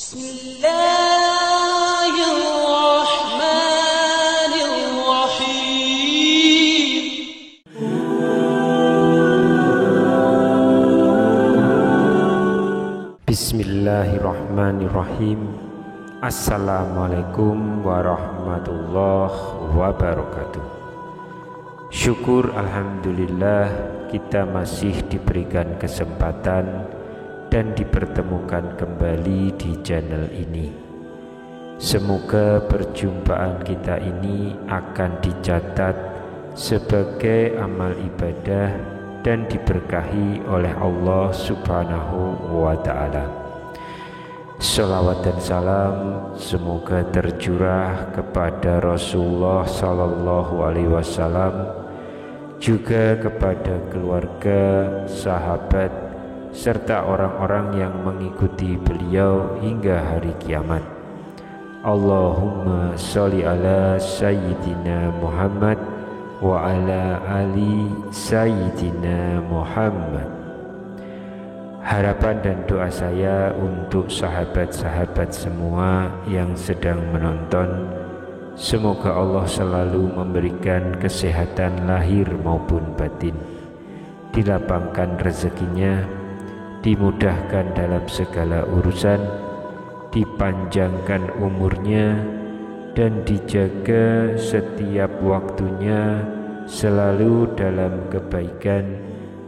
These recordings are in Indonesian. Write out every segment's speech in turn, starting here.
Bismillahirrahmanirrahim. Bismillahirrahmanirrahim. Assalamualaikum warahmatullahi wabarakatuh. Syukur alhamdulillah kita masih diberikan kesempatan dan dipertemukan kembali di channel ini. Semoga perjumpaan kita ini akan dicatat sebagai amal ibadah dan diberkahi oleh Allah Subhanahu wa Ta'ala. Salawat dan salam semoga tercurah kepada Rasulullah Sallallahu Alaihi Wasallam, juga kepada keluarga, sahabat, serta orang-orang yang mengikuti beliau hingga hari kiamat. Allahumma sholli ala Sayyidina Muhammad wa ala ali Sayyidina Muhammad. Harapan dan doa saya untuk sahabat-sahabat semua yang sedang menonton, semoga Allah selalu memberikan kesehatan lahir maupun batin, dilapangkan rezekinya, dimudahkan dalam segala urusan, dipanjangkan umurnya, dan dijaga setiap waktunya selalu dalam kebaikan,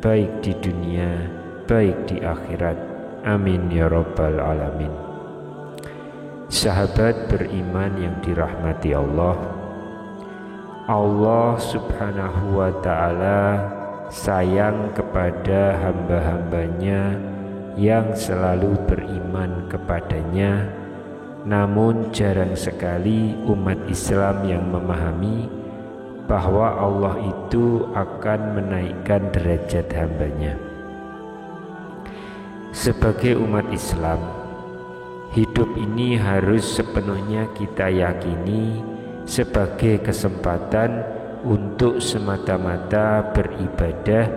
baik di dunia baik di akhirat. Amin ya rabbal alamin. Sahabat beriman yang dirahmati Allah, Allah Subhanahu wa Ta'ala sayang kepada hamba-hambanya yang selalu beriman kepadanya. Namun jarang sekali umat Islam yang memahami bahwa Allah itu akan menaikkan derajat hambanya. Sebagai umat Islam, hidup ini harus sepenuhnya kita yakini sebagai kesempatan untuk semata-mata beribadah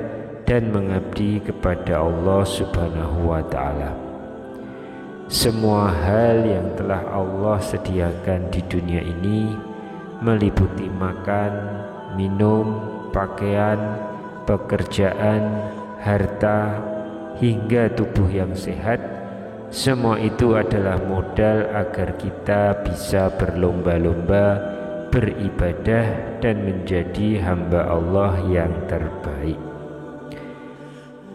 dan mengabdi kepada Allah Subhanahu wa Ta'ala. Semua hal yang telah Allah sediakan di dunia ini, meliputi makan, minum, pakaian, pekerjaan, harta, hingga tubuh yang sehat, semua itu adalah modal agar kita bisa berlomba-lomba beribadah dan menjadi hamba Allah yang terbaik.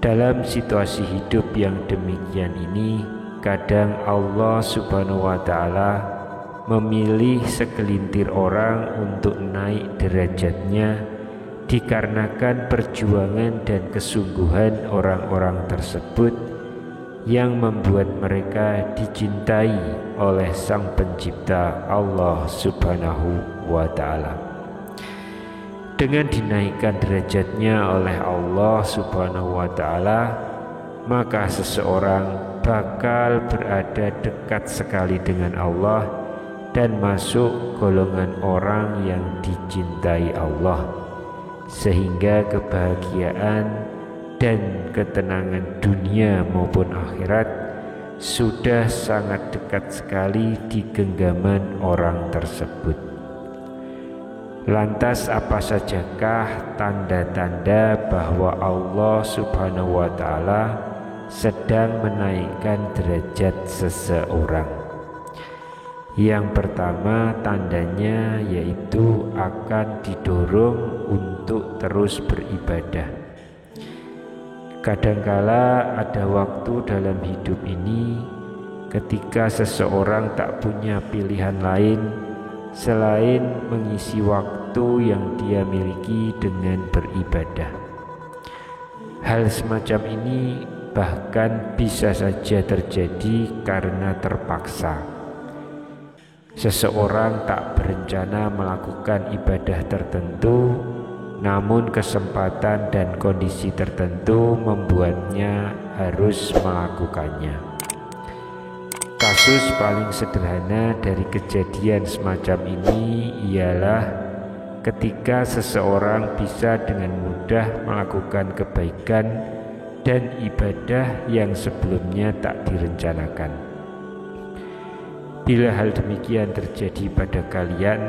Dalam situasi hidup yang demikian ini, kadang Allah Subhanahu wa Ta'ala memilih segelintir orang untuk naik derajatnya dikarenakan perjuangan dan kesungguhan orang-orang tersebut yang membuat mereka dicintai oleh Sang Pencipta Allah Subhanahu wa Ta'ala. Dengan dinaikkan derajatnya oleh Allah Subhanahu wa Ta'ala, maka seseorang bakal berada dekat sekali dengan Allah dan masuk golongan orang yang dicintai Allah, sehingga kebahagiaan dan ketenangan dunia maupun akhirat sudah sangat dekat sekali di genggaman orang tersebut. Lantas apa sajakah tanda-tanda bahwa Allah Subhanahu wa Ta'ala sedang menaikkan derajat seseorang? Yang pertama tandanya yaitu akan didorong untuk terus beribadah. Kadangkala ada waktu dalam hidup ini ketika seseorang tak punya pilihan lain selain mengisi waktu yang dia miliki dengan beribadah. Hal semacam ini bahkan bisa saja terjadi karena terpaksa. Seseorang tak berencana melakukan ibadah tertentu, namun kesempatan dan kondisi tertentu membuatnya harus melakukannya. Kasus paling sederhana dari kejadian semacam ini ialah ketika seseorang bisa dengan mudah melakukan kebaikan dan ibadah yang sebelumnya tak direncanakan. Bila hal demikian terjadi pada kalian,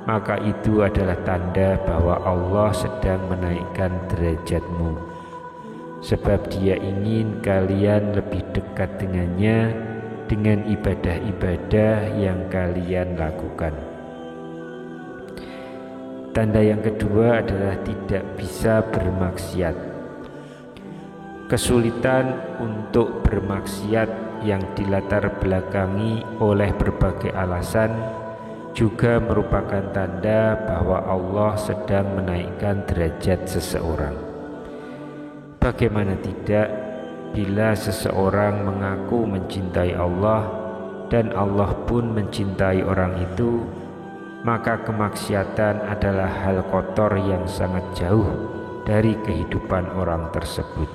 maka itu adalah tanda bahwa Allah sedang menaikkan derajatmu, sebab Dia ingin kalian lebih dekat dengannya dengan ibadah-ibadah yang kalian lakukan. Tanda yang kedua adalah tidak bisa bermaksiat. Kesulitan untuk bermaksiat yang dilatar belakangi oleh berbagai alasan juga merupakan tanda bahwa Allah sedang menaikkan derajat seseorang. Bagaimana tidak, bila seseorang mengaku mencintai Allah dan Allah pun mencintai orang itu, maka kemaksiatan adalah hal kotor yang sangat jauh dari kehidupan orang tersebut.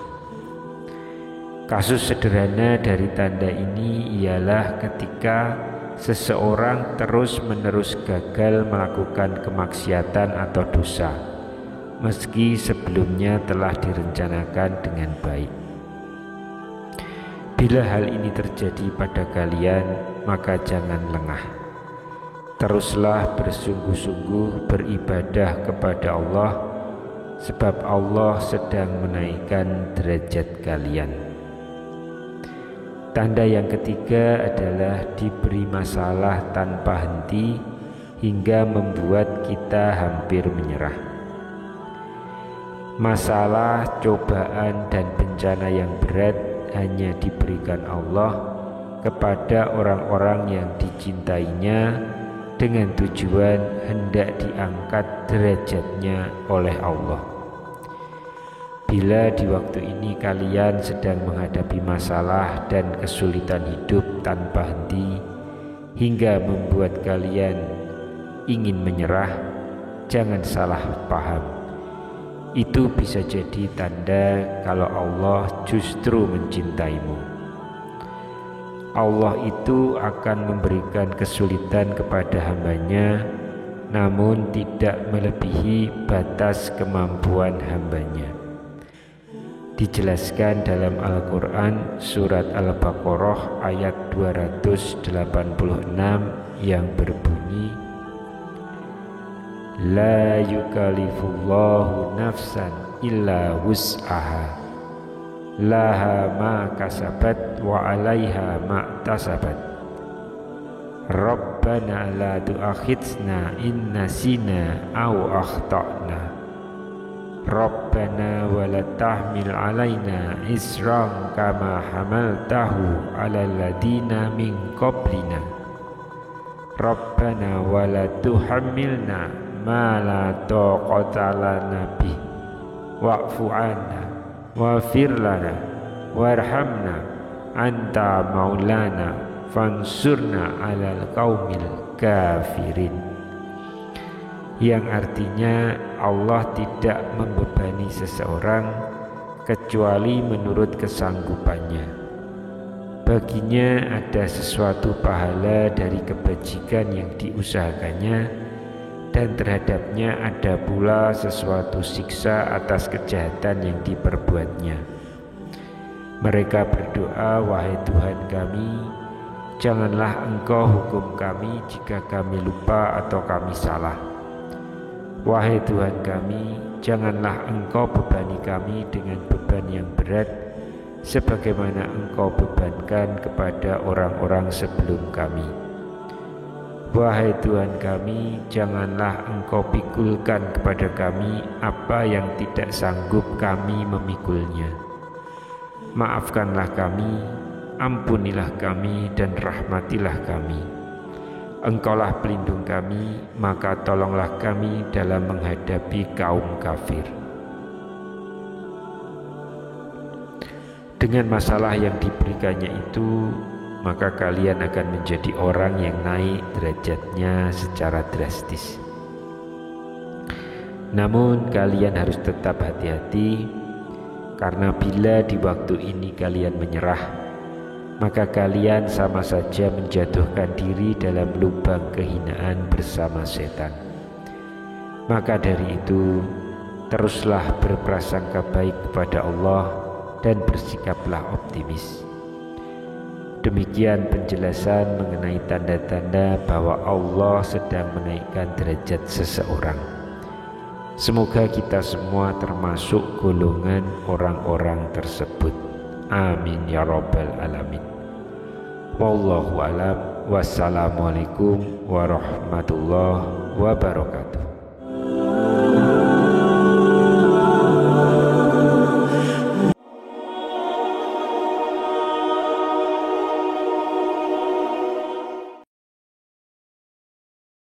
Kasus sederhana dari tanda ini ialah ketika seseorang terus-menerus gagal melakukan kemaksiatan atau dosa, meski sebelumnya telah direncanakan dengan baik. Bila hal ini terjadi pada kalian, maka jangan lengah. Teruslah bersungguh-sungguh beribadah kepada Allah, sebab Allah sedang menaikkan derajat kalian. Tanda yang ketiga adalah diberi masalah tanpa henti hingga membuat kita hampir menyerah. Masalah, cobaan, dan bencana yang berat hanya diberikan Allah kepada orang-orang yang dicintainya dengan tujuan hendak diangkat derajatnya oleh Allah. Bila di waktu ini kalian sedang menghadapi masalah dan kesulitan hidup tanpa henti hingga membuat kalian ingin menyerah, jangan salah paham. Itu bisa jadi tanda kalau Allah justru mencintaimu. Allah itu akan memberikan kesulitan kepada hambanya, namun tidak melebihi batas kemampuan hambanya. Dijelaskan dalam Al-Quran surat Al-Baqarah ayat 286 yang berbunyi, La yukallifullahu nafsan illa wus'aha, laha ma kasabat wa alaiha ma tasabat. Rabbana la tu'akhidna in nasina aw akhta'na. Rabbana wa la tahmil alaina isran kama hamaltahu ala alladina min qablina. Rabbana wa la tuhammilna ma la taqata lana bih wa'fu 'anna waghfir lana warhamna anta maulana fansurna 'alal qaumil kafirin. Yang artinya Allah tidak membebani seseorang kecuali menurut kesanggupannya. Baginya ada sesuatu pahala dari kebajikan yang diusahakannya, dan terhadapnya ada pula sesuatu siksa atas kejahatan yang diperbuatnya. Mereka berdoa, wahai Tuhan kami, janganlah Engkau hukum kami jika kami lupa atau kami salah. Wahai Tuhan kami, janganlah Engkau bebani kami dengan beban yang berat sebagaimana Engkau bebankan kepada orang-orang sebelum kami. Wahai Tuhan kami, janganlah Engkau pikulkan kepada kami apa yang tidak sanggup kami memikulnya. Maafkanlah kami, ampunilah kami, dan rahmatilah kami. Engkaulah pelindung kami, maka tolonglah kami dalam menghadapi kaum kafir. Dengan masalah yang diberikannya itu, maka kalian akan menjadi orang yang naik derajatnya secara drastis. Namun kalian harus tetap hati-hati, karena bila di waktu ini kalian menyerah, maka kalian sama saja menjatuhkan diri dalam lubang kehinaan bersama setan. Maka dari itu, teruslah berprasangka baik kepada Allah dan bersikaplah optimis. Demikian penjelasan mengenai tanda-tanda bahwa Allah sedang menaikkan derajat seseorang. Semoga kita semua termasuk golongan orang-orang tersebut. Amin ya rabbal alamin. Wallahu a'lam. Wassalamualaikum warahmatullahi wabarakatuh.